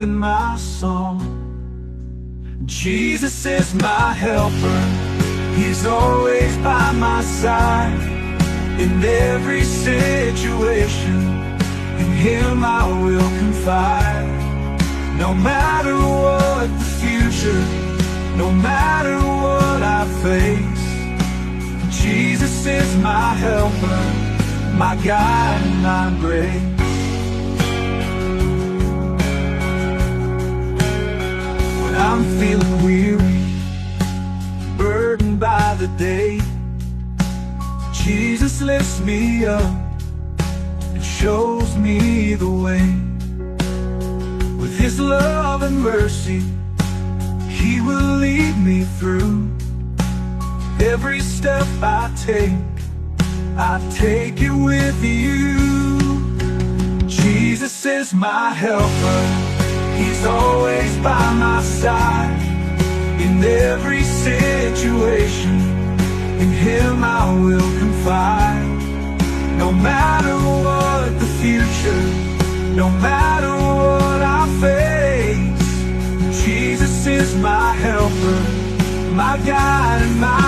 in my song. Jesus is my helper, He's always by my side. In every situation, in Him I will confide. No matter what the future, no matter what I face, Jesus is my helper, my guide and my grace. When I'm feeling weary, burdened by the day, Jesus lifts me up and shows me the way. With His love and mercy, He will lead me through. Every step I take it with you. Jesus is my helper, He's always by my side. In every situation, in Him I will confide. No matter what the future, no matter what I face, Jesus is my helper, my guide and my